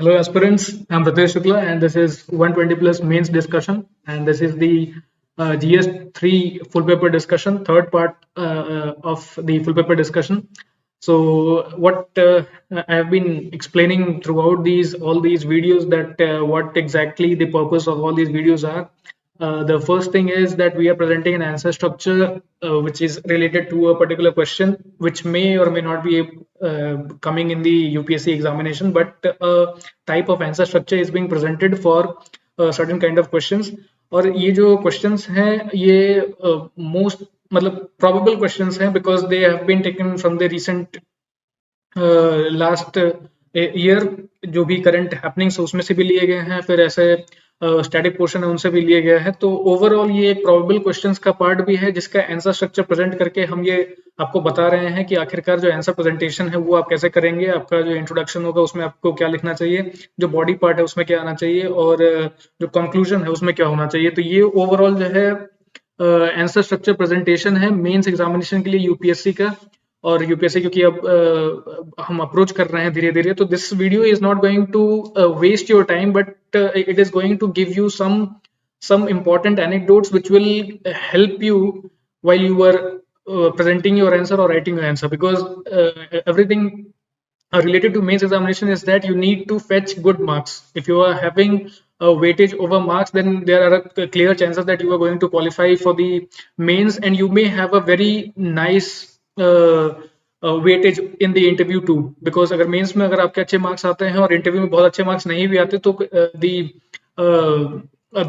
Hello aspirants, I'm Ritesh Shukla and this is 120 plus mains discussion and this is the GS3 full paper discussion, third part of the full paper discussion. So what I have been explaining throughout all these videos that what exactly the purpose of all these videos are. The first thing is that we are presenting an answer structure which is related to a particular question, which may or may not be coming in the UPSC examination, but a type of answer structure is being presented for certain kind of questions. और ये जो questions हैं ये most मतलब probable questions हैं because they have been taken from the recent last year जो भी current happenings उसमें से भी लिए गए हैं, फिर ऐसे स्टैटिक पोर्शन है उनसे भी लिए गए हैं। तो ओवरऑल ये एक प्रोबेबल क्वेश्चंस का पार्ट भी है जिसका आंसर स्ट्रक्चर प्रेजेंट करके हम ये आपको बता रहे हैं कि आखिरकार जो आंसर प्रेजेंटेशन है वो आप कैसे करेंगे, आपका जो इंट्रोडक्शन होगा उसमें आपको क्या लिखना चाहिए, जो बॉडी पार्ट है उसमें क्या आना चाहिए और जो कंक्लूजन है उसमें क्या होना चाहिए। तो ये ओवरऑल जो है आंसर स्ट्रक्चर प्रेजेंटेशन है मेंस एग्जामिनेशन के लिए यूपीएससी का। और यूपीएससी क्योंकि अब हम अप्रोच कर रहे हैं धीरे धीरे, तो this video is not going to waste your time but it is going to give you some important anecdotes which will help you while you are presenting your answer or writing your answer, because everything related to mains examination is that you need to fetch good marks. If you are having a weightage over marks, then there are a clear chances that you are going to qualify for the mains and you may have a very nice weightage in the interview too. Because अगर mains में अगर आपके अच्छे marks आते हैं और interview में बहुत अच्छे मार्क्स नहीं भी आते तो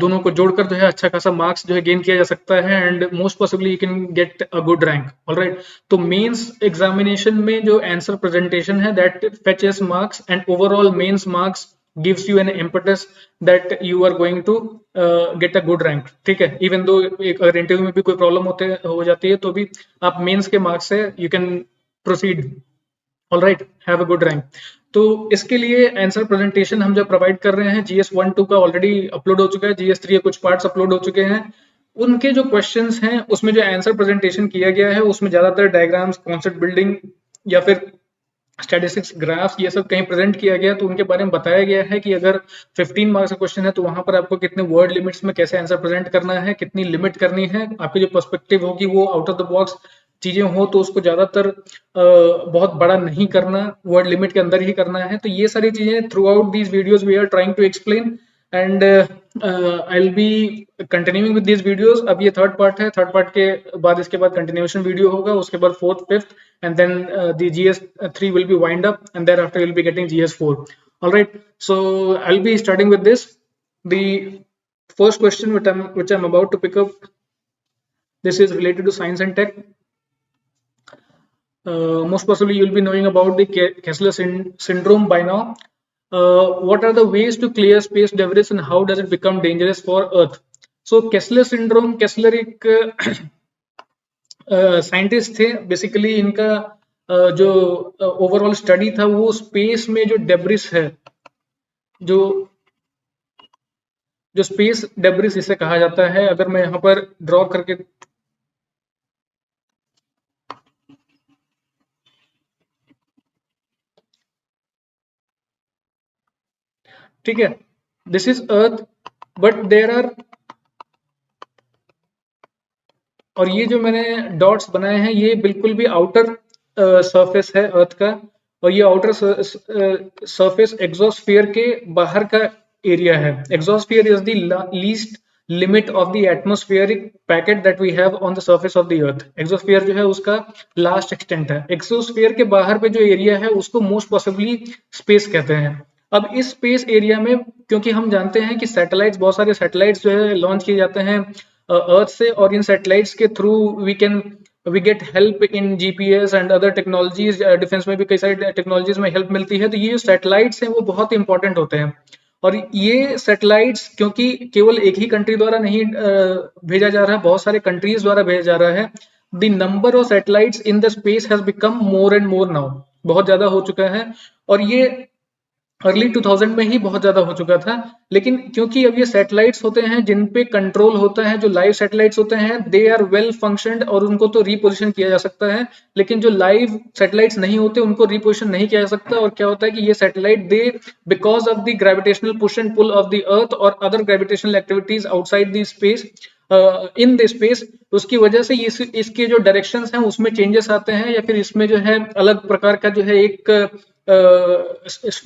दोनों को जोड़कर जो है अच्छा खासा मार्क्स जो है गेन किया जा सकता है and most possibly you can get a good rank. Alright, तो मेंस एग्जामिनेशन में जो आंसर प्रेजेंटेशन है that fetches marks and overall mains marks gives you an impetus that you are going to get a good rank। ठीक है, even though अगर interview में भी कोई प्रॉब्लम हो जाती है तो भी आप मेंस के मार्क्स से you can proceed, alright, have a good rank. तो इसके लिए आंसर प्रेजेंटेशन हम जब प्रोवाइड कर रहे हैं, GS 1-2 का ऑलरेडी अपलोड हो चुका है, GS 3 के कुछ पार्ट्स अपलोड हो चुके हैं। उनके जो क्वेश्चंस हैं उसमें जो आंसर प्रेजेंटेशन किया गया है उसमें ज्यादातर डायग्राम्स, कॉन्सेप्ट बिल्डिंग या फिर स्टैटिस्टिक्स, ग्राफ्स, ये सब कहीं प्रेजेंट किया गया तो उनके बारे में बताया गया है कि अगर 15 मार्क्स का क्वेश्चन है तो वहां पर आपको कितने वर्ड लिमिट्स में कैसे आंसर प्रेजेंट करना है, कितनी लिमिट करनी है, आपकी जो पर्सपेक्टिव होगी वो आउट ऑफ द बॉक्स चीजें हो तो उसको ज्यादातर बहुत बड़ा नहीं करना, वर्ड लिमिट के अंदर ही करना है। तो ये सारी चीजें throughout these videos we are trying to explain and I will be continuing with these videos. अब ये थर्ड पार्ट है, थर्ड पार्ट के बाद इसके बाद कंटिन्यूएशन वीडियो होगा, उसके बाद fourth, fifth and then the GS3 will be wind up and thereafter you'll be getting GS4. All right, so I'll be starting with this. The first question which I'm about to pick up, this is related to science and tech. Most possibly you'll be knowing about the Kessler syndrome by now. What are the ways to clear space debris and how does it become dangerous for Earth? So Kessler syndrome, Kessler एक scientist थे। Basically इनका जो overall study था वो space में जो debris है, जो स्पेस डेब्रिस इसे कहा जाता है। अगर मैं यहाँ पर ड्रॉ करके, ठीक है, this is earth but there are, और ये जो मैंने डॉट्स बनाए हैं ये बिल्कुल भी आउटर सरफेस है अर्थ का, और ये आउटर सरफेस एक्सोस्फीयर के बाहर का एरिया है। Exosphere is the least limit of the atmospheric packet that we have on the surface of the earth. Exosphere जो है उसका लास्ट एक्सटेंट है। एक्सोस्फीयर के बाहर पे जो एरिया है उसको मोस्ट पॉसिबली स्पेस कहते हैं। अब इस स्पेस एरिया में, क्योंकि हम जानते हैं कि सैटेलाइट्स, बहुत सारे सैटेलाइट्स जो है लॉन्च किए जाते हैं अर्थ से, और इन सैटेलाइट्स के through we get help in GPS and other technologies. Defence में भी कई सारी टेक्नोलॉजीज में हेल्प मिलती है। तो ये जो सैटेलाइट्स हैं वो बहुत इंपॉर्टेंट होते हैं, और ये सैटेलाइट्स क्योंकि केवल एक ही कंट्री द्वारा नहीं भेजा जा रहा है, बहुत सारे कंट्रीज द्वारा भेजा जा रहा है। The number of satellites in the space has become more and more now, बहुत ज्यादा हो चुका है। और ये अर्ली 2000 में ही बहुत ज्यादा हो चुका था, लेकिन क्योंकि अब ये सैटेलाइट्स होते हैं जिन पे कंट्रोल होता है, जो लाइव सैटेलाइट्स होते हैं दे आर वेल फंक्शनड और उनको तो रीपोजिशन किया जा सकता है, लेकिन जो लाइव सैटेलाइट्स नहीं होते उनको रीपोजिशन नहीं किया जा सकता। और क्या होता है कि ये satellite they because of the gravitational push and pull of the earth और other gravitational activities outside the space in the space, उसकी वजह से इसके जो डायरेक्शंस हैं उसमें चेंजेस आते हैं, या फिर इसमें जो है अलग प्रकार का जो है एक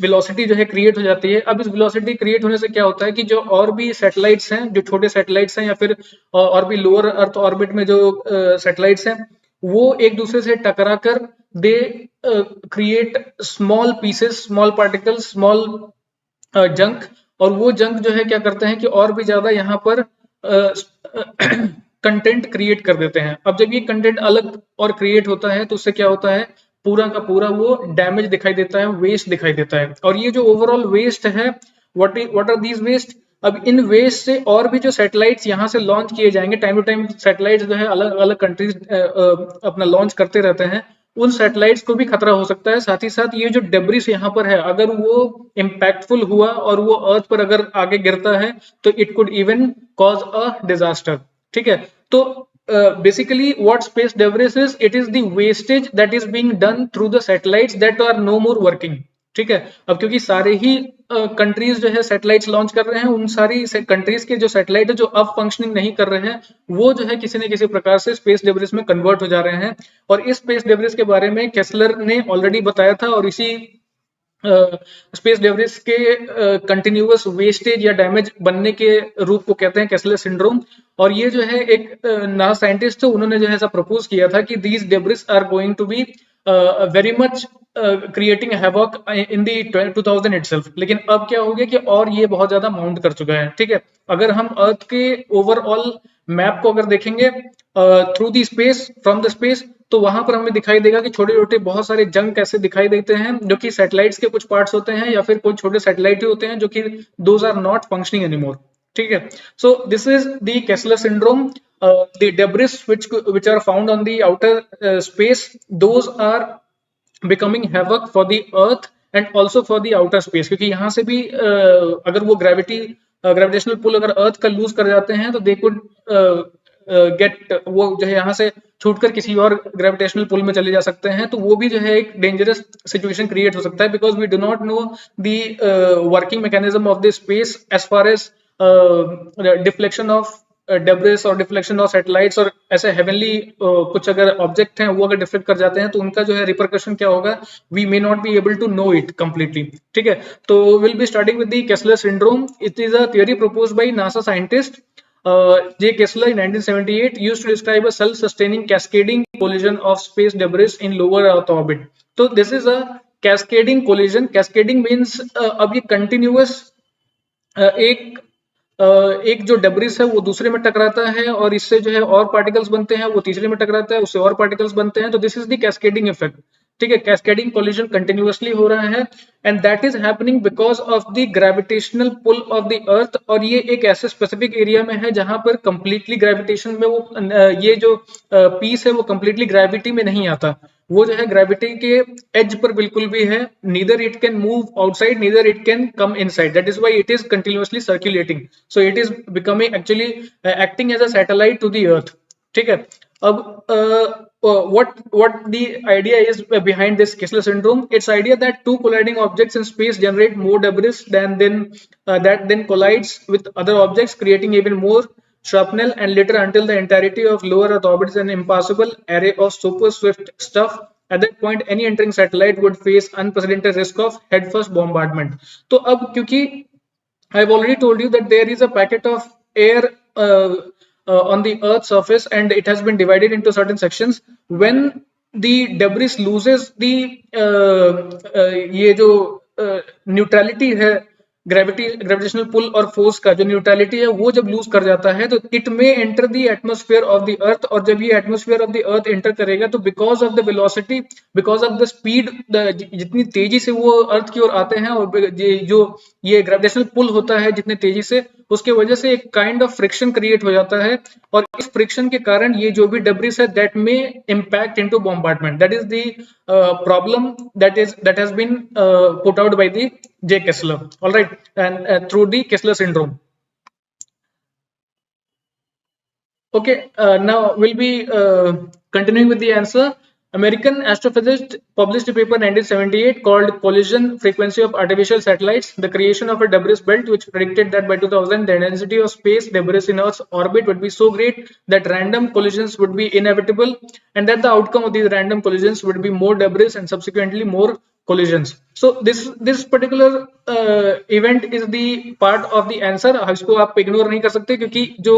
वेलोसिटी जो है क्रिएट हो जाती है। अब इस वेलोसिटी क्रिएट होने से क्या होता है कि जो और भी सैटेलाइट्स हैं, जो छोटे सैटेलाइट्स हैं या फिर और भी लोअर अर्थ ऑर्बिट में जो सैटेलाइट्स हैं, वो एक दूसरे से टकरा कर they create small pieces, small particles, small junk, और वो जंक जो है क्या करते हैं कि और भी ज्यादा यहाँ पर कंटेंट क्रिएट कर देते हैं। अब जब ये कंटेंट अलग और क्रिएट होता है तो उससे क्या होता है, पूरा का पूरा वो डैमेज दिखाई देता है, वेस्ट दिखाई देता है। और ये जो ओवरऑल वेस्ट है, व्हाट आर दीज वेस्ट, अब इन वेस्ट से और भी जो सैटेलाइट्स यहाँ से लॉन्च किए जाएंगे, टाइम टू टाइम सैटेलाइट्स जो है अलग अलग कंट्रीज अपना लॉन्च करते रहते हैं, उन सैटेलाइट्स को भी खतरा हो सकता है। साथ ही साथ ये जो डेब्रिस यहाँ पर है, अगर वो इम्पैक्टफुल हुआ और वो अर्थ पर अगर आगे गिरता है तो it could even cause a disaster. ठीक है, तो basically what space debris is, it is the wastage that is being done through the satellites that are no more working। ठीक है, अब क्योंकि सारे ही कंट्रीज जो है सैटेलाइट्स लॉन्च कर रहे हैं, उन सारी कंट्रीज के जो सैटेलाइट है जो अब फंक्शनिंग नहीं कर रहे हैं, वो जो है किसी न किसी प्रकार से स्पेस डेब्रिस में कन्वर्ट हो जा रहे हैं। और इस स्पेस डेब्रिस के बारे में केस्लर ने ऑलरेडी बताया था, और इसी स्पेस डेब्रिस के कंटिन्यूअस वेस्टेज या डैमेज बनने के रूप को कहते हैं केस्लर सिंड्रोम। और ये जो है एक नासा साइंटिस्ट थे, उन्होंने जो है ऐसा प्रपोज किया था कि these debris are going to be very much creating havoc in the 2000 itself. लेकिन अब क्या हो गया कि और ये बहुत ज्यादा माउंट कर चुका है। ठीक है, अगर हम अर्थ के ओवरऑल मैप को अगर देखेंगे through the space, from the space, तो वहां पर हमें दिखाई देगा कि छोटे छोटे बहुत सारे जंक ऐसे दिखाई देते हैं जो कि सैटेलाइट्स के कुछ पार्ट्स होते हैं, या फिर कुछ छोटे सैटेलाइट ही होते हैं जो कि those are not functioning anymore. ठीक है, so this is the Kessler syndrome. The debris which are found on the outer space, those are becoming havoc for the earth and also for the outer space, क्योंकि यहाँ से भी अगर वो gravitational pull अगर अर्थ का लूज कर जाते हैं तो दे कुड गेट, वो जो है यहाँ से छूटकर किसी और ग्रेविटेशनल पुल में चले जा सकते हैं, तो वो भी जो है एक डेंजरस सिचुएशन क्रिएट हो सकता है, because we do not know the working mechanism of the space as far as deflection of debris और डिफ्लेक्शन ऑफ सैटेलाइट्स, और ऐसे हेवनली कुछ अगर ऑब्जेक्ट हैं वो अगर डिफ्लेक्ट कर जाते हैं तो उनका जो है रिपरकशन क्या होगा, we may not be able to know it completely. ठीक है, तो will be starting with the Kessler syndrome. It is a theory proposed by NASA scientist J. Kessler in 1978 used to describe a self-sustaining cascading collision of space debris in lower Earth orbit. So this is a cascading collision. Cascading means अब ये continuous एक जो debris है वो दूसरे में टकराता है, और इससे जो है और पार्टिकल्स बनते हैं, वो तीसरे में टकराता है, उससे और पार्टिकल्स बनते हैं, तो this is the cascading effect. ठीक है, कैस्केडिंग कोलिजन कंटिन्यूअसली हो रहा है, and that is happening because of the gravitational pull of the earth. और ये एक ऐसे स्पेसिफिक एरिया में है जहां पर कंप्लीटली ग्रेविटेशन में वो ये जो पीस है वो कंप्लीटली ग्रेविटी में नहीं आता, वो जो है ग्रेविटी के एज पर बिल्कुल भी है, neither it can move outside neither it can come inside, that is why it is continuously circulating, so it is becoming actually acting as a satellite to the earth. ठीक है, अब what the idea is behind this Kessler syndrome? It's idea that two colliding objects in space generate more debris that then collides with other objects, creating even more shrapnel, and later until the entirety of lower Earth orbit is an impassable array of super swift stuff. At that point, any entering satellite would face unprecedented risk of head-first bombardment. तो अब क्योंकि I've already told you that there is a packet of air on the Earth's surface, and it has been divided into certain sections. When the debris loses the ये जो neutrality है, gravitational pull और force का जो neutrality है वो जब loose कर जाता है तो it may enter the atmosphere of the earth, और जब ये atmosphere of the earth enter करेगा तो because of the velocity, because of the speed, जितनी तेजी से वो अर्थ की ओर आते हैं, और जो ये ग्रेविटेशनल पुल होता है जितने तेजी से, उसके वजह से एक काइंड ऑफ फ्रिक्शन क्रिएट हो जाता है, और इस फ्रिक्शन के कारण ये जो भी डेब्रिस है that may impact into bombardment. That is the problem that has been put out by the J. Kessler. All right, and through the Kessler syndrome. Okay, now we'll be continuing with the answer. American astrophysicist published a paper in 1978 called Collision Frequency of Artificial Satellites, the creation of a debris belt, which predicted that by 2000 the density of space debris in Earth's orbit would be so great that random collisions would be inevitable, and that the outcome of these random collisions would be more debris and subsequently more collisions. So this particular event is the part of the answer. इसको आप ignore नहीं कर सकते क्योंकि जो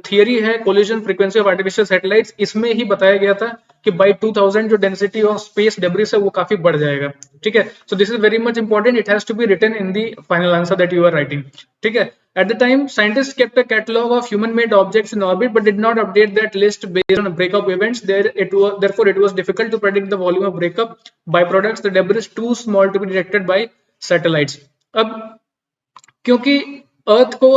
theory है collision frequency of artificial satellites, इसमें ही बताया गया था कि बाय 2000 जो डेंसिटी ऑफ स्पेस डेब्रिस है वो काफी बढ़ जाएगा. ठीक है, so this is very much important. It has to be written in the final answer that you are writing. ठीक है, at the time scientists kept a catalog of human made objects in orbit but did not update that list based on breakup events. Therefore it was difficult to predict the volume of breakup byproducts, the debris too small to be detected by satellites. अब क्योंकि अर्थ को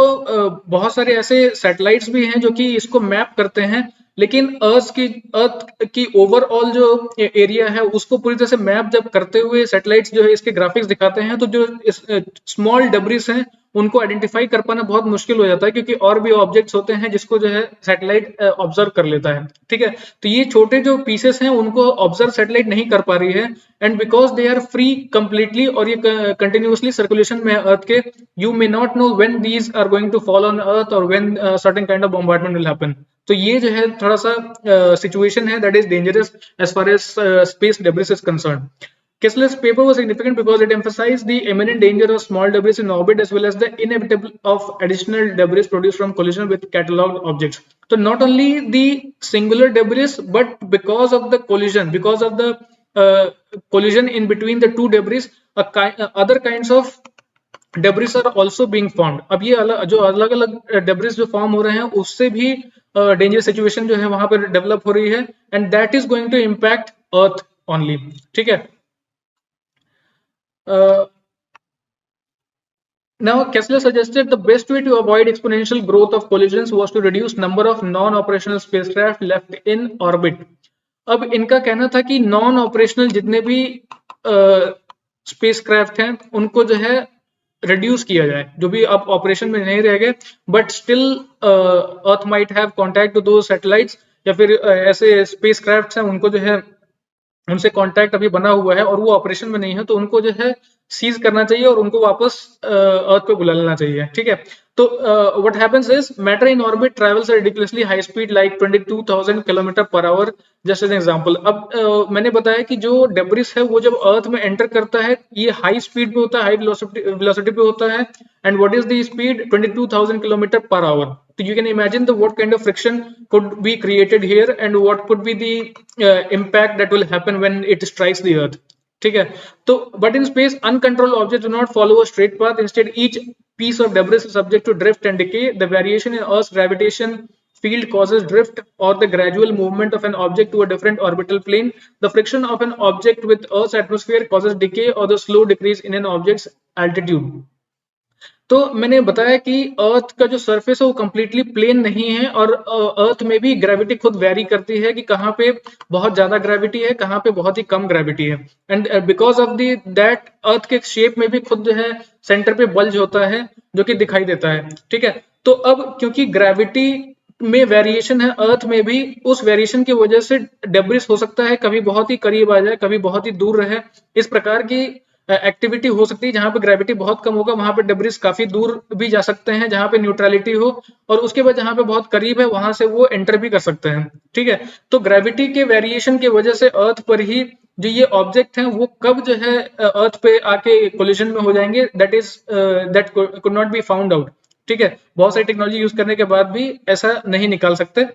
बहुत सारे ऐसे satellites भी हैं जो कि इसको मैप करते हैं, लेकिन अर्थ की ओवरऑल जो एरिया है उसको पूरी तरह से मैप जब करते हुए सैटेलाइट्स जो है इसके ग्राफिक्स दिखाते हैं, तो जो स्मॉल डब्रिस हैं उनको आइडेंटिफाई कर पाना बहुत मुश्किल हो जाता है क्योंकि और भी ऑब्जेक्ट्स होते हैं जिसको जो है सैटेलाइट ऑब्जर्व कर लेता है. ठीक है, तो ये छोटे जो पीसेस हैं उनको ऑब्जर्व सैटेलाइट नहीं कर पा रही है, and because they are free completely और ये कंटिन्यूसली सर्कुलेशन में है अर्थ के, you may not know when these are going to fall on earth और when certain kind of bombardment will happen. तो ये जो है थोड़ा सा सिचुएशन है that is dangerous as far as space debris is concern. Kessler's paper was significant because it emphasized the imminent danger of small debris in orbit as well as the inevitable of additional debris produced from collision with catalogued objects. So not only the singular debris, but because of the collision, because of the collision in between the two debris, other kinds of debris are also being formed. अब ये जो अलग अलग debris जो form हो रहे हैं उससे भी डेंजर सिचुएशन जो है वहां पर डेवलप हो रही है, and that is going to impact earth only. ठीक है. Now Kessler suggested the best way to avoid exponential growth of collisions was to reduce number of non-operational spacecraft left in orbit. अब इनका कहना था कि नॉन ऑपरेशनल जितने भी spacecraft हैं उनको जो है रिड्यूस किया जाए, जो भी अब ऑपरेशन में नहीं रह गए but still earth might have contact to those satellites, या फिर ऐसे स्पेसक्राफ्ट्स हैं उनको जो है उनसे कांटेक्ट अभी बना हुआ है और वो ऑपरेशन में नहीं है, तो उनको जो है सीज करना चाहिए और उनको वापस अर्थ पे बुला लेना चाहिए. ठीक है, तो what happens is matter in orbit travels at ridiculously high speed like 22,000 kilometre per hour. Just an example, अब मैंने बताया कि जो डेब्रिस है वो जब अर्थ में एंटर करता है ये हाई स्पीड पे होता है, हाई वेलोसिटी पे होता है, and what is the speed 22,000 kilometre per our. So you can imagine what kind of friction could be created here and what could be the impact that will happen when it strikes the earth. ठीक है, तो but in space uncontrolled objects do not follow a straight path. Instead each piece of debris is subject to drift and decay. The variation in Earth's gravitation field causes drift or the gradual movement of an object to a different orbital plane. The friction of an object with Earth's atmosphere causes decay or the slow decrease in an object's altitude. तो मैंने बताया कि अर्थ का जो surface है वो completely plane नहीं है और अर्थ में भी ग्रेविटी खुद वेरी करती है कि कहाँ पे बहुत ज्यादा ग्रेविटी है, कहाँ पे बहुत ही कम ग्रेविटी है, and because of the that earth के शेप में भी खुद जो है सेंटर पे बल्ज होता है जो कि दिखाई देता है. ठीक है, तो अब क्योंकि ग्रेविटी में वेरिएशन है अर्थ में भी, उस वेरिएशन की वजह से डेब्रिस हो सकता है कभी बहुत ही करीब आ जाए, कभी बहुत ही दूर रहे. इस प्रकार की एक्टिविटी हो सकती है. जहां पे ग्रेविटी बहुत कम होगा वहां पे डेब्रिस काफी दूर भी जा सकते हैं जहां पे न्यूट्रलिटी हो, और उसके बाद जहां पे बहुत करीब है वहां से वो एंटर भी कर सकते हैं. ठीक है, तो ग्रेविटी के वेरिएशन की वजह से अर्थ पर ही जो ये ऑब्जेक्ट हैं वो कब जो है अर्थ पे आके कोलिजन में हो जाएंगे, that could not be found out. ठीक है, बहुत सारी टेक्नोलॉजी यूज करने के बाद भी ऐसा नहीं निकाल सकते.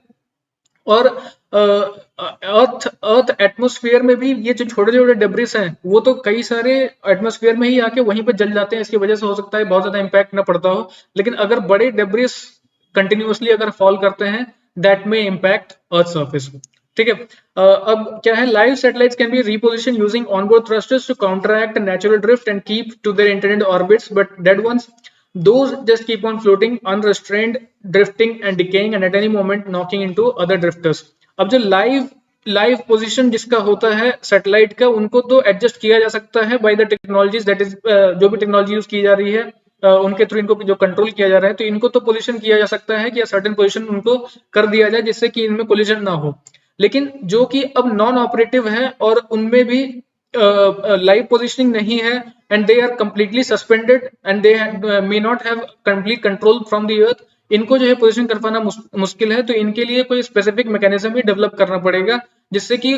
और अर्थ एटमॉस्फेयर में भी ये जो छोटे छोटे डेब्रिस हैं वो तो कई सारे एटमॉस्फेयर में ही आके वहीं पे जल जाते हैं. इसकी वजह से हो सकता है बहुत ज्यादा इम्पैक्ट ना पड़ता हो, लेकिन अगर बड़े डेब्रिस कंटिन्यूअसली अगर फॉल करते हैं दैट में इम्पैक्ट अर्थ सरफेस. ठीक है, अब क्या है, live satellites can be reposition using onboard thrusters to counteract natural drift and keep to their intended orbits, but dead ones those just keep on floating unrestrained, drifting and decaying and at any moment knocking into other drifters. अब जो live live position जिसका होता है satellite का, उनको तो adjust किया जा सकता है by the technologies, that is जो भी टेक्नोलॉजी यूज की जा रही है उनके थ्रू इनको जो कंट्रोल किया जा रहा है, तो इनको तो पोजीशन किया जा सकता है कि सर्टेन पोजीशन उनको कर दिया जाए जिससे कि इनमें कोलिजन ना हो। लेकिन जो कि अब नॉन ऑपरेटिव है और उनमें भी लाइव पोजीशनिंग नहीं है and they are completely suspended and they may not have complete control from the earth, इनको जो है पोजीशन कर पाना मुश्किल है। तो इनके लिए कोई स्पेसिफिक मैकेनिज्म भी डेवलप करना पड़ेगा जिससे कि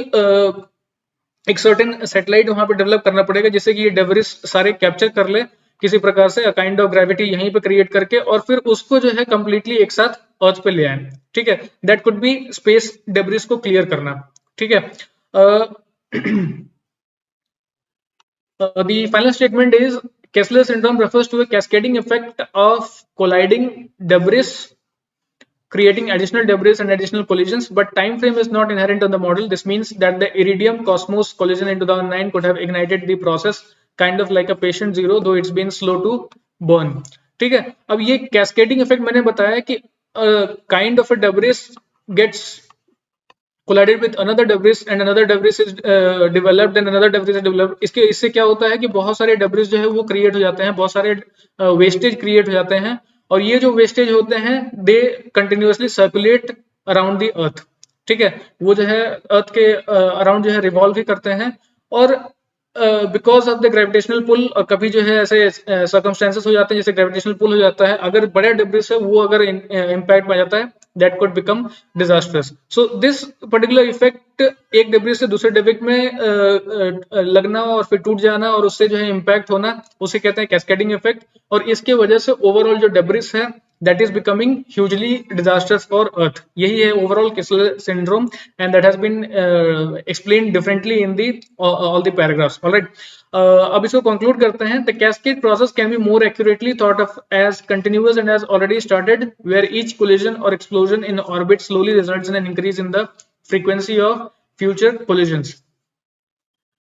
एक सर्टेन सैटेलाइट वहां पे डेवलप करना पड़ेगा जिससे कि ये डेब्रिस सारे कैप्चर कर ले किसी प्रकार से काइंड ऑफ ग्रेविटी यहीं पे क्रिएट करके, और फिर उसको जो है कंप्लीटली एक साथ अर्थ पे ले आए। ठीक है, that could be space debris को क्लियर करना। ठीक है, the final statement is Kessler syndrome refers to a cascading effect of colliding debris creating additional debris and additional collisions, but time frame is not inherent on the model. This means that the Iridium Cosmos collision in 2009 could have ignited the process kind of like a patient zero, though it's been slow to burn. ठीक है, अब ये cascading effect मैंने बताया कि kind of a debris gets collided with another debris and another debris is developed and another debris is developed. इससे क्या होता है कि बहुत सारे debris जो है वो क्रिएट हो जाते हैं, बहुत सारे वेस्टेज क्रिएट हो जाते हैं, और ये जो वेस्टेज होते हैं they continuously circulate around the earth. ठीक है, वो जो है अर्थ के अराउंड जो है रिवॉल्व ही करते हैं, और because of the gravitational pull, और कभी जो है ऐसे सर्कमस्टेंसेस हो जाते हैं जैसे ग्रेविटेशनल पुल हो जाता है, अगर बड़े डिब्रिस है वो अगर इम्पैक्ट में आ जाता है that could become disastrous. So this particular effect एक डिब्रिस से दूसरे डिब्रिस में लगना और फिर टूट जाना और उससे जो है इम्पैक्ट होना, उसे कहते हैं कैस्केडिंग इफेक्ट, और इसके वजह से ओवरऑल जो डिब्रिस है that is becoming hugely disastrous for earth. यही है overall Kessler syndrome and that has been explained differently in the all the paragraphs. All right, अब इसको conclude करते हैं. The cascade process can be more accurately thought of as continuous and has already started, where each collision or explosion in orbit slowly results in an increase in the frequency of future collisions.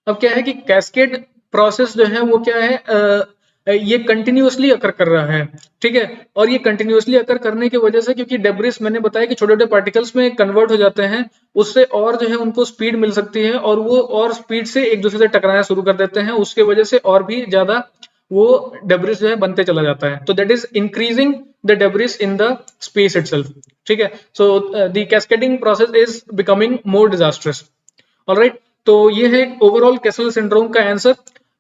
अब क्या है कि cascade process जो है वो क्या है, ये कंटिन्यूअसली अकर कर रहा है। ठीक है, और ये कंटिन्यूअसली अकर करने की वजह से, क्योंकि डेब्रिस मैंने बताया कि छोटे छोटे पार्टिकल्स में कन्वर्ट हो जाते हैं, उससे और जो है उनको स्पीड मिल सकती है और वो और स्पीड से एक दूसरे से टकराना शुरू कर देते हैं, उसके वजह से और भी ज्यादा वो डेब्रिस जो है बनते चला जाता है। तो that is increasing the debris in the space itself. ठीक है, so the cascading process is becoming more disastrous. Alright, तो ये है ओवरऑल केसल सिंड्रोम का आंसर,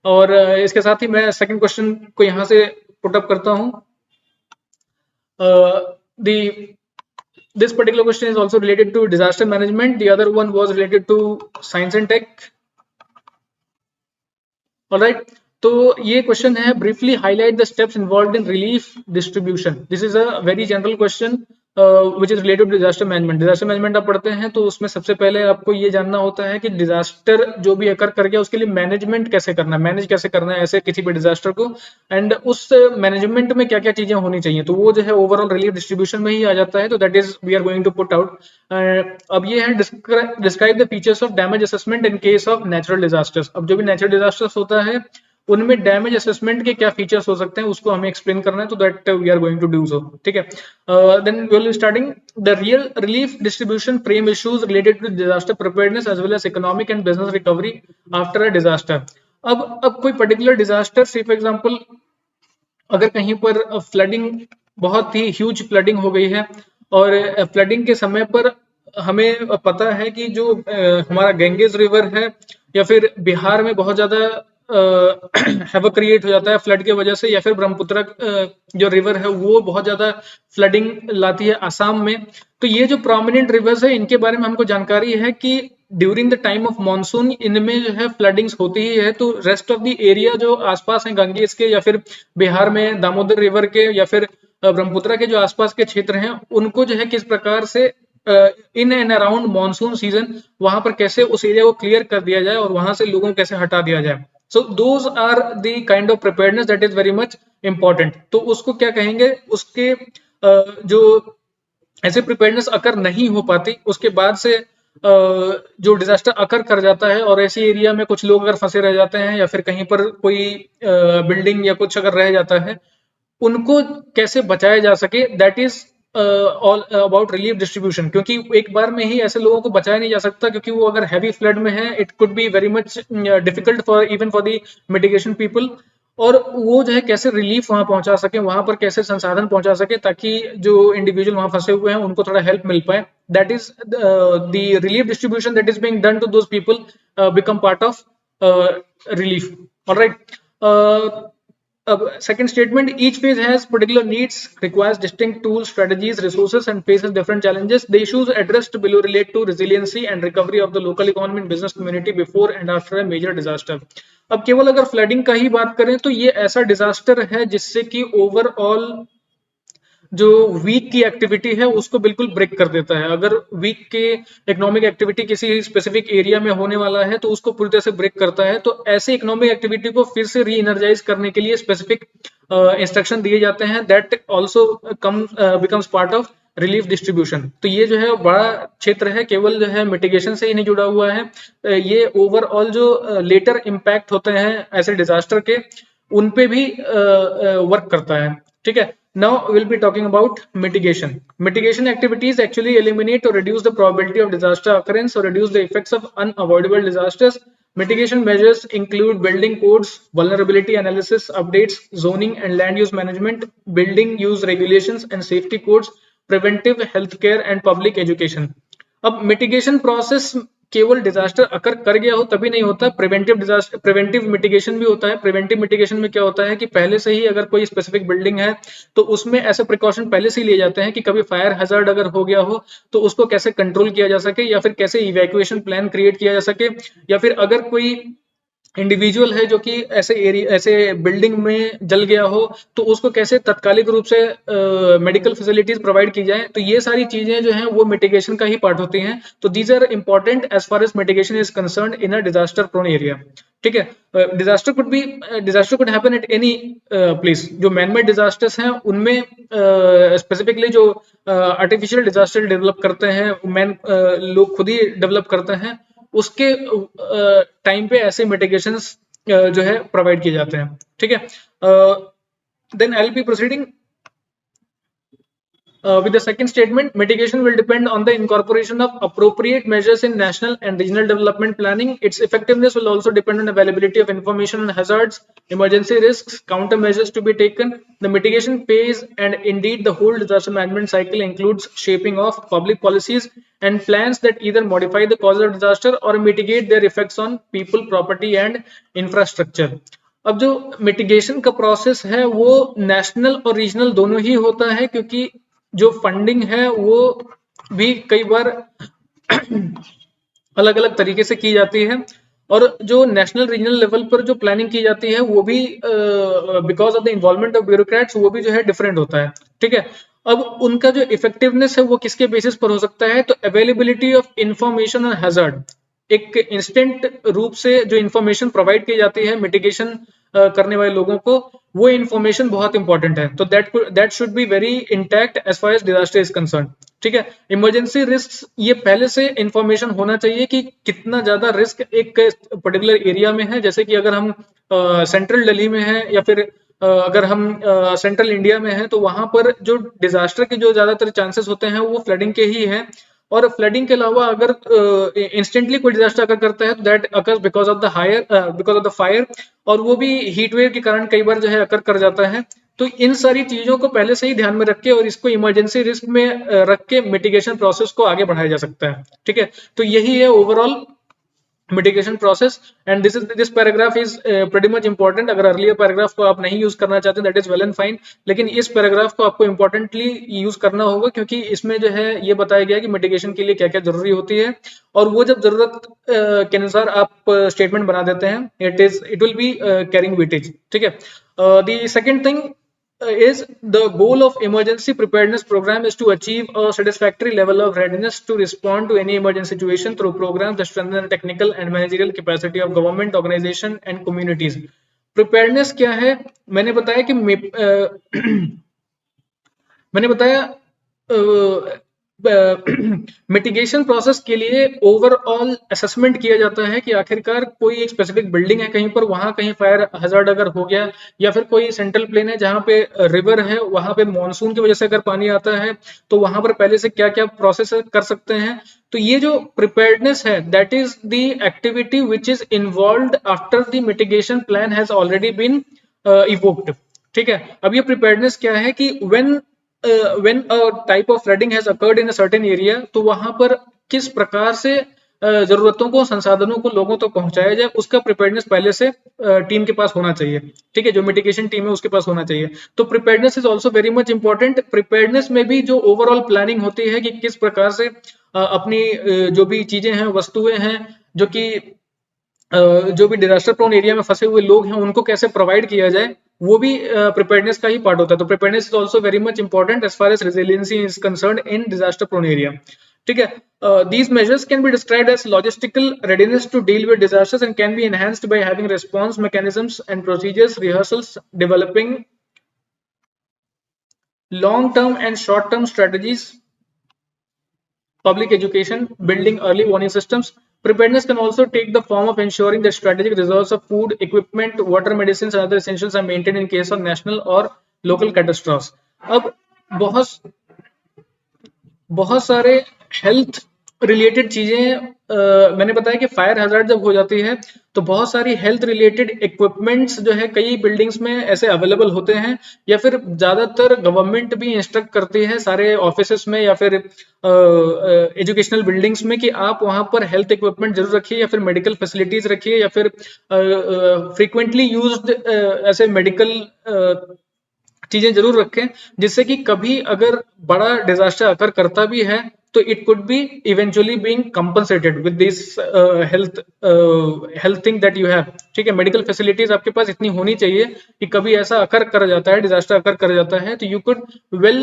और इसके साथ ही मैं सेकंड क्वेश्चन को यहां से पुट अप करता हूं। This particular question is also related to disaster management. The other one was related to science and tech. All right, तो ये क्वेश्चन है briefly highlight the steps involved in relief distribution. This is a very general question which is related to disaster management. Disaster management आप पढ़ते हैं तो उसमें सबसे पहले आपको ये जानना होता है कि डिजास्टर जो भी अकर कर गया उसके लिए मैनेजमेंट कैसे करना है, मैनेज कैसे करना है ऐसे किसी भी डिजास्टर को, एंड उस मैनेजमेंट में क्या क्या चीजें होनी चाहिए, तो वो जो है ओवरऑल रिलीफ डिस्ट्रीब्यूशन में ही आ जाता है। तो that is we are going to put out. अब ये है describe the features of damage assessment in case of natural disasters. अब जो भी नेचुरल डिजास्टर्स होता है उनमें डैमेज असेसमेंट के क्या फीचर्स हो सकते हैं उसको हमें एक्सप्लेन करना है, तो that we are going to do so. ठीक है, then we will starting the real relief distribution frame issues related to disaster preparedness as well as economic and business recovery after a disaster. अब कोई particular disaster, say for example अगर कहीं पर flooding, बहुत ही huge flooding हो गई है, और फ्लडिंग के समय पर हमें पता है कि जो हमारा गंगेज रिवर है या फिर बिहार में बहुत ज्यादा हैवक क्रिएट हो जाता है फ्लड की वजह से, या फिर ब्रह्मपुत्र जो रिवर है वो बहुत ज्यादा फ्लडिंग लाती है आसाम में। तो ये जो प्रोमिनेंट रिवर्स है इनके बारे में हमको जानकारी है कि during the time of monsoon इनमें जो है फ्लडिंग्स होती ही है। तो रेस्ट ऑफ द एरिया जो आसपास है गंगेज के, या फिर बिहार में दामोदर रिवर के, या फिर ब्रह्मपुत्र के जो आसपास के क्षेत्र हैं, उनको जो है किस प्रकार से in and around monsoon season वहां पर कैसे उस एरिया को क्लियर कर दिया जाए और वहां से लोगों को कैसे हटा दिया जाए। So those are the kind of preparedness that is very much important. तो उसको क्या कहेंगे, उसके जो ऐसे प्रिपेयर्डनेस अकर नहीं हो पाती, उसके बाद से जो डिजास्टर अकर कर जाता है और ऐसी एरिया में कुछ लोग अगर फंसे रह जाते हैं या फिर कहीं पर कोई बिल्डिंग या कुछ अगर रह जाता है, उनको कैसे बचाया जा सके, that is all about relief distribution, क्योंकि एक बार में ही ऐसे लोगों को बचाया नहीं जा सकता, क्योंकि वो अगर हैवी फ्लड में है it could be very much difficult for even for the mitigation people, और वो जो है कैसे रिलीफ वहां पहुंचा सके, वहां पर कैसे संसाधन पहुंचा सके ताकि जो इंडिविजुअल वहां फंसे हुए हैं उनको थोड़ा हेल्प मिल पाए, that is the relief distribution that is being done to those people become part of relief. All right. Second statement, each phase has particular needs, requires distinct tools, strategies, resources, and faces different challenges. The issues addressed below relate to resiliency and recovery of the local economy and business community before and after a major disaster. अब केवल अगर flooding का ही बात करें तो ये ऐसा disaster है जिससे कि ओवरऑल जो वीक की एक्टिविटी है उसको बिल्कुल ब्रेक कर देता है। अगर वीक के इकोनॉमिक एक्टिविटी किसी स्पेसिफिक एरिया में होने वाला है तो उसको पूरी तरह से ब्रेक करता है। तो ऐसे इकोनॉमिक एक्टिविटी को फिर से री एनर्जाइज करने के लिए स्पेसिफिक इंस्ट्रक्शन दिए जाते हैं, that also becomes part of relief distribution. तो ये जो है बड़ा क्षेत्र है, केवल जो है मिटिगेशन से ही नहीं जुड़ा हुआ है, ये ओवरऑल जो लेटर इम्पैक्ट होते हैं ऐसे डिजास्टर के उन पे भी वर्क करता है। ठीक है, now we'll be talking about mitigation. Mitigation activities actually eliminate or reduce the probability of disaster occurrence or reduce the effects of unavoidable disasters. Mitigation measures include building codes, vulnerability analysis updates, zoning and land use management, building use regulations and safety codes, preventive healthcare and public education. अब mitigation process केवल disaster अकर कर गया हो तभी नहीं होता, preventive mitigation भी होता है। प्रिवेंटिव मिटिगेशन में क्या होता है कि पहले से ही अगर कोई स्पेसिफिक बिल्डिंग है तो उसमें ऐसे प्रिकॉशन पहले से ही लिए जाते हैं कि कभी फायर हैजार्ड अगर हो गया हो तो उसको कैसे कंट्रोल किया जा सके, या फिर कैसे इवैक्यूएशन प्लान क्रिएट किया जा सके, या फिर अगर कोई इंडिविजुअल है जो कि ऐसे एरिया ऐसे बिल्डिंग में जल गया हो तो उसको कैसे तत्कालिक रूप से मेडिकल फैसिलिटीज प्रोवाइड की जाए। तो ये सारी चीजें जो हैं वो मिटिगेशन का ही पार्ट होती हैं। तो these are important as far as mitigation is concern in a disaster prone area. ठीक है, disaster could happen at any place. जो मैनमेड डिजास्टर्स हैं उनमें स्पेसिफिकली जो आर्टिफिशियल डिजास्टर डेवलप करते हैं लोग खुद ही डेवलप करते हैं, उसके टाइम पे ऐसे मिटिगेशंस जो है प्रोवाइड किए जाते हैं। ठीक है, then I will be proceeding with the second statement. Mitigation will depend on the incorporation of appropriate measures in national and regional development planning. Its effectiveness will also depend on availability of information on hazards, emergency risks, countermeasures to be taken. The mitigation phase and indeed the whole disaster management cycle includes shaping of public policies and plans that either modify the cause of disaster or mitigate their effects on people, property and infrastructure. अब जो mitigation का process है वो national और regional दोनों ही होता है, क्योंकि जो फंडिंग है वो भी कई बार अलग अलग तरीके से की जाती है, और जो नेशनल रीजनल लेवल पर जो प्लानिंग की जाती है वो भी because of the involvement of bureaucrats वो भी जो है डिफरेंट होता है। ठीक है, अब उनका जो इफेक्टिवनेस है वो किसके बेसिस पर हो सकता है, तो availability of information on hazard. एक इंस्टेंट रूप से जो इंफॉर्मेशन प्रोवाइड की जाती है मिटिगेशन करने वाले लोगों को, वो इंफॉर्मेशन बहुत इंपॉर्टेंट है। तो that should be very intact as far as disaster is concern. ठीक है, इमरजेंसी रिस्क, ये पहले से इंफॉर्मेशन होना चाहिए कि कितना ज्यादा रिस्क एक पर्टिकुलर एरिया में है। जैसे कि अगर हम सेंट्रल दिल्ली में है या फिर अगर हम सेंट्रल इंडिया में है तो वहां पर जो डिजास्टर के जो ज्यादातर चांसेस होते हैं वो फ्लडिंग के ही हैं। और फ्लडिंग के अलावा अगर इंस्टेंटली कोई डिजास्टर अकर करता है तो that occurs because of the fire, और वो भी हीट वेव के कारण कई बार जो है अकर कर जाता है। तो इन सारी चीजों को पहले से ही ध्यान में रख के और इसको इमरजेंसी रिस्क में रख के मिटिगेशन प्रोसेस को आगे बढ़ाया जा सकता है। ठीक है, तो यही है overall mitigation process and this paragraph is pretty much important. अगर अर्लियर पैराग्राफ को आप नहीं यूज करना चाहते that is well and fine, लेकिन इस पैराग्राफ को आपको इंपॉर्टेंटली यूज करना होगा, क्योंकि इसमें जो है ये बताया गया कि मिटिगेशन के लिए क्या क्या जरूरी होती है, और वो जब जरूरत के अनुसार आप स्टेटमेंट बना देते हैं it will be carrying weightage. ठीक है, the second thing is the goal of emergency preparedness program is to achieve a satisfactory level of readiness to respond to any emergency situation through programs that strengthen the technical and managerial capacity of government, organization and communities. Preparedness क्या है, मैंने बताया कि मैंने बताया mitigation process के लिए overall assessment किया जाता है कि आखिरकार कोई एक स्पेसिफिक बिल्डिंग है कहीं पर, वहां कहीं फायर हजार्ड अगर हो गया, या फिर कोई सेंट्रल प्लेन है जहां पे रिवर है, वहां पे मॉनसून की वजह से अगर पानी आता है तो वहां पर पहले से क्या क्या प्रोसेस कर सकते हैं। तो ये जो प्रिपेयर्डनेस है, that is the activity which is involved after the mitigation plan has already been evoked. ठीक है, अब ये प्रिपेयर्डनेस क्या है कि when a type of flooding has occurred in a certain area, तो वहां पर किस प्रकार से जरूरतों को, संसाधनों को लोगों तक पहुंचाया जाए, उसका प्रिपेयर्डनेस पहले से टीम के पास होना चाहिए। ठीक है, जो मिटिगेशन टीम है उसके पास होना चाहिए। तो preparedness is also very much important. Preparedness में भी जो ओवरऑल प्लानिंग होती है कि किस प्रकार से अपनी जो भी चीजें हैं, वस्तुएं हैं, जो भी डिजास्टर प्रोन एरिया में फंसे हुए लोग हैं, उनको कैसे प्रोवाइड किया जाए, वो भी प्रिपेयर्डनेस का ही पार्ट होता है। तो preparedness is also very much important as far as resiliency is concerned in disaster prone area. ठीक है, these measures can be described as logistical readiness to deal with disasters and can be enhanced by having response mechanisms and procedures, rehearsals, developing long term and short term strategies, public education, building early warning systems. Preparedness can also take the form of ensuring that strategic reserves of food, equipment, water, medicines, and other essentials are maintained in case of national or local catastrophes. अब बहुत सारे health related चीजें मैंने बताया कि fire hazard जब हो जाती है तो बहुत सारी हेल्थ रिलेटेड इक्विपमेंट्स जो है कई बिल्डिंग्स में ऐसे अवेलेबल होते हैं, या फिर ज्यादातर गवर्नमेंट भी इंस्ट्रक्ट करती है सारे ऑफिसेस में या फिर एजुकेशनल बिल्डिंग्स में कि आप वहां पर हेल्थ इक्विपमेंट जरूर रखिए, या फिर मेडिकल फैसिलिटीज रखिए, या फिर फ्रीक्वेंटली यूज्ड ऐसे मेडिकल चीजें जरूर रखें, जिससे कि कभी अगर बड़ा डिजास्टर अकर करता भी है तो it could be eventually being compensated with this health thing that you have. ठीक है, मेडिकल फैसिलिटीज आपके पास इतनी होनी चाहिए कि कभी ऐसा अकर कर जाता है, डिजास्टर अकर कर जाता है, तो यू कुड वेल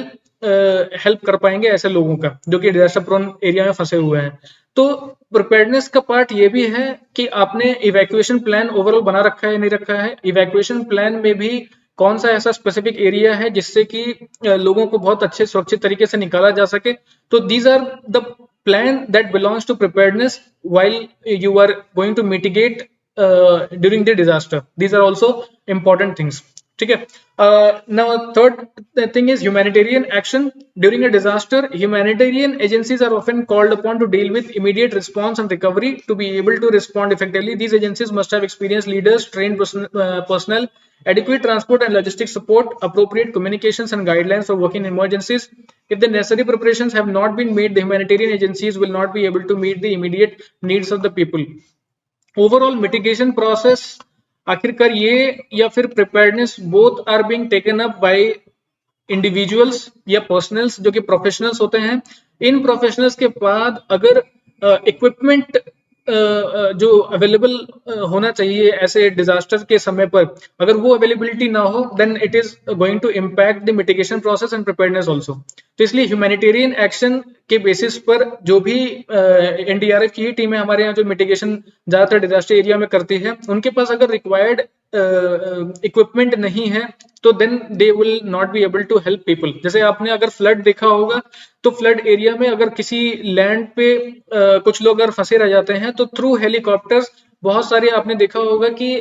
हेल्प कर पाएंगे ऐसे लोगों का जो कि डिजास्टर प्रोन एरिया में फंसे हुए हैं। तो प्रिपेयर्डनेस का पार्ट ये भी है कि आपने इवैक्यूएशन प्लान ओवरऑल बना रखा है, नहीं रखा है। इवैक्यूएशन प्लान में भी कौन सा ऐसा स्पेसिफिक एरिया है जिससे कि लोगों को बहुत अच्छे सुरक्षित तरीके से निकाला जा सके। तो these are the plan that belongs to preparedness while you are going to mitigate during the disaster. These are also important things. ठीक है, now third thing is humanitarian action during a disaster. Humanitarian agencies are often called upon to deal with immediate response and recovery. To be able to respond effectively, these agencies must have experienced leaders, trained personnel, adequate transport and logistic support, appropriate communications and guidelines for working in emergencies. If the necessary preparations have not been made, the humanitarian agencies will not be able to meet the immediate needs of the people. Overall mitigation process, आखिरकार ये या फिर preparedness both are being taken up by individuals या personnels जो कि professionals होते हैं। इन professionals के बाद अगर इक्विपमेंट जो अवेलेबल होना चाहिए ऐसे डिजास्टर के समय पर, अगर वो अवेलेबिलिटी ना हो, then it is going to impact the mitigation process and preparedness also. तो इसलिए ह्यूमैनिटेरियन एक्शन के बेसिस पर जो भी एनडीआरएफ की टीम है हमारे यहाँ जो मिटिगेशन ज्यादातर डिजास्टर एरिया में करती है, उनके पास अगर रिक्वायर्ड इक्विपमेंट नहीं है तो then they will not be able to help people. जैसे आपने अगर फ्लड देखा होगा तो फ्लड एरिया में अगर किसी लैंड पे कुछ लोग अगर फंसे रह जाते हैं तो थ्रू हेलीकॉप्टर्स बहुत सारे आपने देखा होगा कि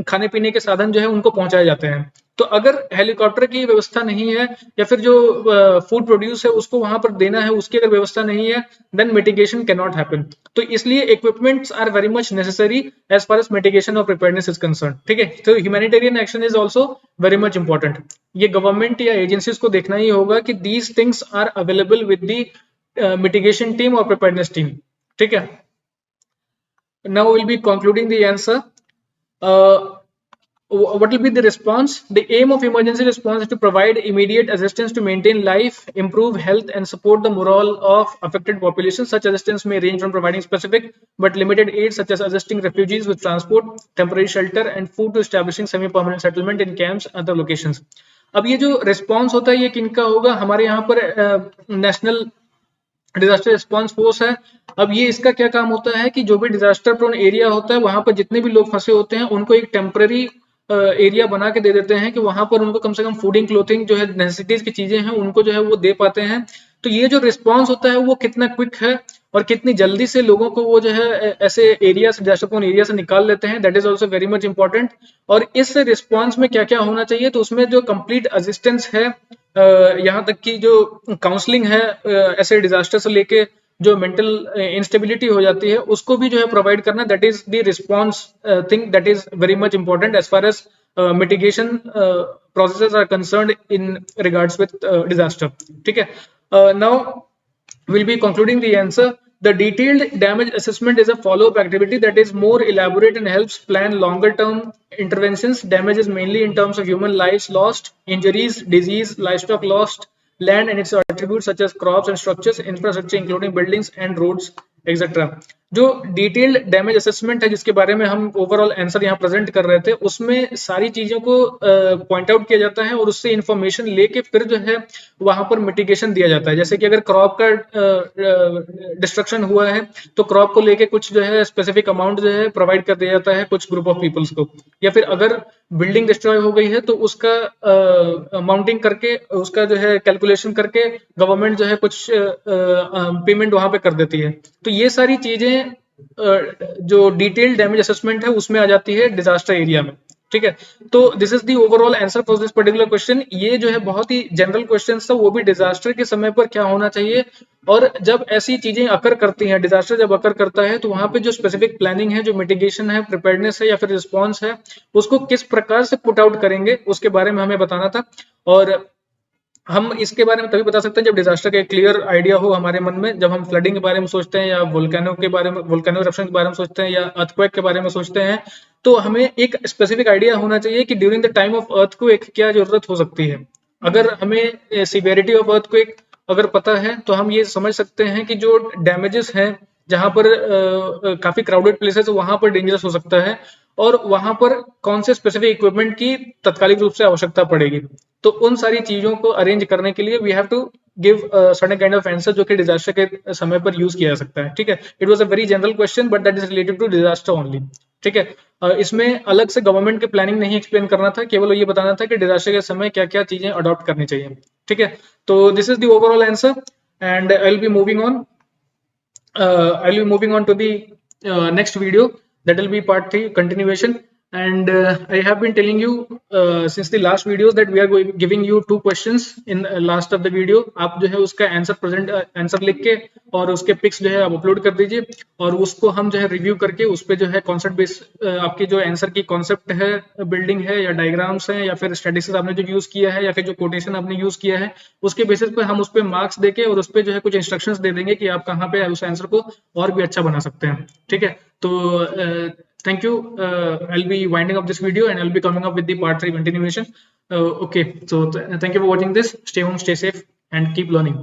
खाने पीने के साधन जो है उनको पहुंचाए जाते हैं। तो अगर हेलीकॉप्टर की व्यवस्था नहीं है या फिर जो फूड प्रोड्यूस है उसको वहां पर देना है, उसकी अगर व्यवस्था नहीं है, then mitigation can not happen. तो इसलिए equipments are very much necessary as far as mitigation और प्रिपेयर्डनेस इज कंसर्न। ठीक है, तो humanitarian action is also very much important. ये गवर्नमेंट या एजेंसीज को देखना ही होगा कि these things are available with the mitigation team और प्रिपेयर्डनेस टीम। ठीक है, now we'll be concluding the answer. What will be the response? The aim of emergency response is to provide immediate assistance to maintain life, improve health, and support the morale of affected populations. Such assistance may range from providing specific but limited aid, such as assisting refugees with transport, temporary shelter, and food, to establishing semi-permanent settlement in camps and other locations. अब ये जो response होता है ये किनका होगा? हमारे यहाँ पर नेशनल डिजास्टर रिस्पॉन्स फोर्स है। अब ये इसका क्या काम होता है कि जो भी डिजास्टर प्रोन एरिया होता है वहां पर जितने भी लोग फंसे होते हैं उनको एक टेम्पररी एरिया बना के दे देते हैं कि वहां पर उनको कम से कम फूडिंग, क्लोथिंग जो है नेसेसिटीज की चीजें हैं उनको जो है वो दे पाते हैं, तो ये जो रिस्पॉन्स होता है वो कितना क्विक है और कितनी जल्दी से लोगों को वो जो है ऐसे एरिया से, डिजास्टर प्रोन एरिया से निकाल लेते हैं, that is also very much important. और इस रिस्पॉन्स में क्या क्या होना चाहिए, तो उसमें जो कंप्लीट असिस्टेंस है, यहाँ तक कि जो काउंसलिंग है ऐसे डिजास्टर से लेके जो मेंटल इंस्टेबिलिटी हो जाती है उसको भी जो है प्रोवाइड करना, that is the response thing that is very much important as far as mitigation processes are concerned in regards with disaster. ठीक है, now we'll be concluding the answer. The detailed damage assessment is a follow-up activity that is more elaborate and helps plan longer-term interventions. Damage is mainly in terms of human lives lost, injuries, disease, livestock lost, land and its attributes such as crops and structures, infrastructure including buildings and roads, etc. जो detailed damage assessment है जिसके बारे में हम overall answer यहाँ present कर रहे थे, उसमें सारी चीजों को पॉइंट आउट किया जाता है और उससे इंफॉर्मेशन लेके फिर जो है वहां पर मिटिगेशन दिया जाता है। जैसे कि अगर क्रॉप का डिस्ट्रक्शन हुआ है तो क्रॉप को लेके कुछ जो है स्पेसिफिक अमाउंट जो है प्रोवाइड कर दिया जाता है कुछ ग्रुप ऑफ पीपल्स को, या फिर अगर बिल्डिंग डिस्ट्रॉय हो गई है तो उसका अमाउंटिंग करके, उसका जो है कैलकुलेशन करके गवर्नमेंट जो है कुछ पेमेंट वहां पे कर देती है। तो ये सारी चीजें जो डिटेल्ड डैमेज असेसमेंट है उसमें आ जाती है डिजास्टर एरिया में। ठीक है, तो this is the overall answer for this particular question. ये जो है बहुत ही जनरल क्वेश्चन था, वो भी डिजास्टर के समय पर क्या होना चाहिए, और जब ऐसी चीजें अकर करती हैं, डिजास्टर जब अकर करता है तो वहां पे जो स्पेसिफिक प्लानिंग है, जो मिटिगेशन है, प्रिपेयर्डनेस है या फिर रिस्पॉन्स है, उसको किस प्रकार से पुट आउट करेंगे उसके बारे में हमें बताना था। और हम इसके बारे में तभी बता सकते हैं जब डिजास्टर का एक क्लियर आइडिया हो हमारे मन में। जब हम फ्लडिंग के बारे में सोचते हैं या वोल्केनो के बारे में, वोल्केनो इरप्शन के बारे में सोचते हैं या अर्थक्वेक के बारे में सोचते हैं, तो हमें एक स्पेसिफिक आइडिया होना चाहिए कि during the time of earthquake क्या जरूरत हो सकती है। अगर हमें सिवियरिटी ऑफ अर्थक्वेक अगर पता है तो हम ये समझ सकते हैं कि जो डैमेजेस हैं, जहां पर काफी क्राउडेड प्लेसेस वहां पर डेंजरस हो सकता है और वहां पर कौन से स्पेसिफिक इक्विपमेंट की तत्कालिक रूप से आवश्यकता पड़ेगी। तो उन सारी चीजों को अरेंज करने के लिए we have to give certain kind of answer जो कि डिजास्टर के समय पर यूज किया जा सकता है। ठीक है, it was a very general question but that is related to disaster only. ठीक है, इसमें अलग से गवर्नमेंट की प्लानिंग नहीं एक्सप्लेन करना था, केवल ये बताना था कि डिजास्टर के समय क्या क्या चीजें अडॉप्ट करनी चाहिए। ठीक है, तो this is the overall answer and I will be moving on to the next video, that will be part 3 continuation. And I have been telling you since the last videos that we are giving you 2 questions in last of the video. आप जो है उसका answer लिख के और उसके pics जो है आप अपलोड कर दीजिए और उसको हम जो है रिव्यू करके उस पे जो है कॉन्सेप्ट बेस आपकी जो आंसर की कॉन्सेप्ट है, बिल्डिंग है या डायग्राम्स है या फिर स्टैटिस्टिक्स आपने जो यूज किया है या फिर जो कोटेशन आपने यूज किया है, उसके बेसिस पे हम उस पे मार्क्स देके और उस पे जो है कुछ इंस्ट्रक्शंस दे देंगे कि आप कहाँ पे उस आंसर को और भी अच्छा बना सकते हैं। ठीक है, तो thank you. I'll be winding up this video and I'll be coming up with the part 3 continuation. Okay, so thank you for watching this. Stay home, stay safe and keep learning.